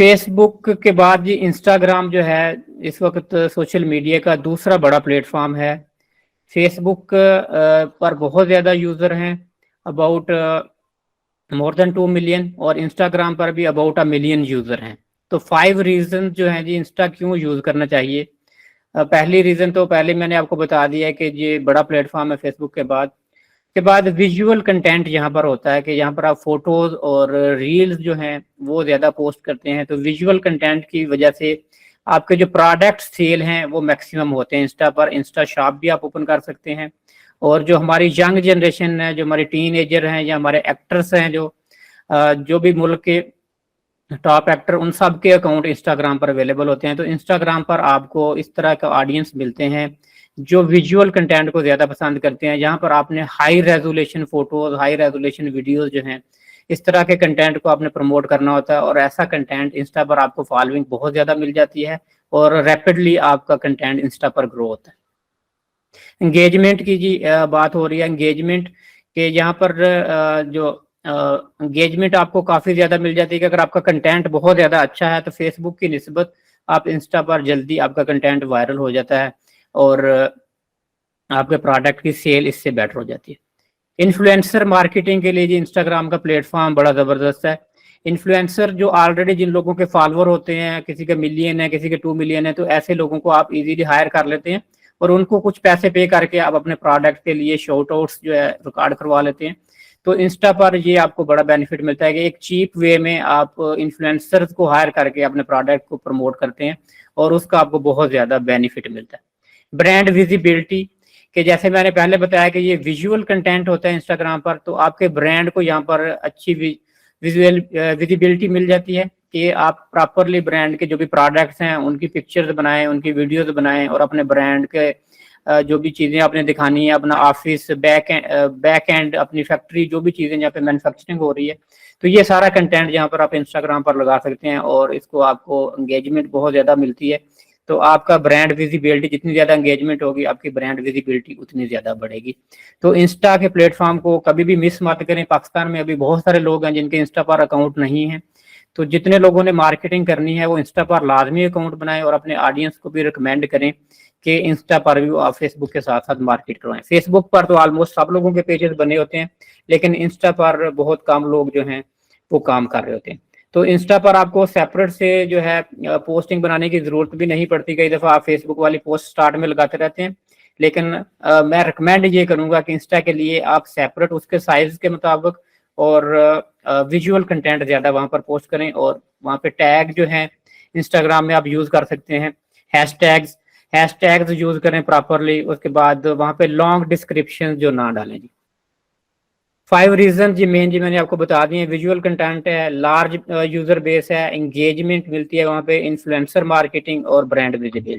Facebook के बाद जी Instagram जो है इस वक्त सोशल मीडिया का दूसरा बड़ा प्लेटफॉर्म है। फेसबुक पर बहुत ज़्यादा यूज़र हैं, अबाउट मोर देन 2 मिलियन, और इंस्टाग्राम पर भी अबाउट 1 मिलियन यूज़र हैं। तो 5 रीज़न जो हैं जी इंस्टा क्यों यूज़ करना चाहिए। पहली रीज़न तो पहले मैंने आपको बता दिया है कि ये बड़ा प्लेटफॉर्म है फेसबुक के बाद विजुअल कंटेंट यहाँ पर होता है कि यहाँ पर आप फोटोज और रील्स जो हैं वो ज़्यादा पोस्ट करते हैं, तो विजुअल कंटेंट की वजह से आपके जो प्रोडक्ट सेल हैं वो मैक्सिमम होते हैं इंस्टा पर। इंस्टा शॉप भी आप ओपन कर सकते हैं, और जो हमारी यंग जनरेशन है, जो हमारे टीन हैं या हमारे एक्टर्स हैं, जो भी मुल्क के टॉप एक्टर, उन सब के अकाउंट इंस्टाग्राम पर अवेलेबल होते हैं। तो इंस्टाग्राम पर आपको इस तरह का ऑडियंस मिलते हैं जो विजुअल कंटेंट को ज़्यादा पसंद करते हैं, जहाँ पर आपने high resolution photos, high resolution videos जो हैं, इस तरह के कंटेंट को आपने प्रमोट करना होता है, और ऐसा कंटेंट इंस्टा पर आपको फॉलोइंग बहुत ज़्यादा मिल जाती है और रैपिडली आपका कंटेंट इंस्टा पर ग्रो होता है। एंगेजमेंट की जी बात हो रही है, एंगेजमेंट के यहाँ पर जो एंगेजमेंट आपको काफ़ी ज़्यादा मिल जाती है कि अगर आपका कंटेंट बहुत ज़्यादा अच्छा है तो फेसबुक की निस्बत आप इंस्टा पर जल्दी आपका कंटेंट वायरल हो जाता है और आपके प्रोडक्ट की सेल इससे बेटर हो जाती है। इन्फ्लुएंसर मार्केटिंग के लिए जी इंस्टाग्राम का प्लेटफॉर्म बड़ा ज़बरदस्त है। इन्फ्लुएंसर जो ऑलरेडी जिन लोगों के फॉलोअर होते हैं, किसी का मिलियन है, किसी के 2 मिलियन है, तो ऐसे लोगों को आप इजीली हायर कर लेते हैं और उनको कुछ पैसे पे करके आप अपने प्रोडक्ट के लिए शॉर्ट आउट्स जो है रिकॉर्ड करवा लेते हैं। तो इंस्टा पर ये आपको बड़ा बेनिफिट मिलता है कि एक चीप वे में आप इन्फ्लुएंसर्स को हायर करके अपने प्रोडक्ट को प्रमोट करते हैं और उसका आपको बहुत ज़्यादा बेनिफिट मिलता है। ब्रांड विजिबिलिटी कि जैसे मैंने पहले बताया कि ये विजुअल कंटेंट होता है इंस्टाग्राम पर, तो आपके ब्रांड को यहाँ पर अच्छी विजुअल विजिबिलिटी मिल जाती है कि आप प्रॉपरली ब्रांड के जो भी प्रोडक्ट्स हैं उनकी पिक्चर्स बनाएं, उनकी वीडियोस बनाएं, और अपने ब्रांड के जो भी चीज़ें आपने दिखानी है, अपना ऑफिस, बैक एंड, अपनी फैक्ट्री, जो भी चीज़ें जहाँ पे मैन्युफैक्चरिंग हो रही है, तो ये सारा कंटेंट यहाँ पर आप इंस्टाग्राम पर लगा सकते हैं और इसको आपको एंगेजमेंट बहुत ज़्यादा मिलती है। तो आपका ब्रांड विजिबिलिटी, जितनी ज़्यादा एंगेजमेंट होगी आपकी ब्रांड विजिबिलिटी उतनी ज़्यादा बढ़ेगी। तो इंस्टा के प्लेटफॉर्म को कभी भी मिस मत करें। पाकिस्तान में अभी बहुत सारे लोग हैं जिनके इंस्टा पर अकाउंट नहीं है, तो जितने लोगों ने मार्केटिंग करनी है वो इंस्टा पर लाजमी अकाउंट बनाएं और अपने ऑडियंस को भी रिकमेंड करें कि इंस्टा पर भी आप फेसबुक के साथ साथ मार्केट करवाएं। फेसबुक पर तो ऑलमोस्ट सब लोगों के पेजेस बने होते हैं, लेकिन इंस्टा पर बहुत कम लोग जो हैं वो काम कर रहे होते हैं। तो इंस्टा पर आपको सेपरेट से जो है पोस्टिंग बनाने की जरूरत भी नहीं पड़ती। कई दफ़ा आप फेसबुक वाली पोस्ट स्टार्ट में लगाते रहते हैं, लेकिन मैं रिकमेंड ये करूंगा कि इंस्टा के लिए आप सेपरेट उसके साइज के मुताबिक और विजुअल कंटेंट ज़्यादा वहाँ पर पोस्ट करें, और वहाँ पे टैग जो है इंस्टाग्राम में आप यूज़ कर सकते हैं, हैशटैग्स यूज़ करें प्रॉपरली। उसके बाद वहाँ पे लॉन्ग डिस्क्रिप्शन जो ना डालें जी। 5 रीजन जी मेन जी मैंने आपको बता दिए। विजुअल कंटेंट है, लार्ज यूजर बेस है, एंगेजमेंट मिलती है वहाँ पे, इन्फ्लुएंसर मार्केटिंग और ब्रांड विजिबिलिटी।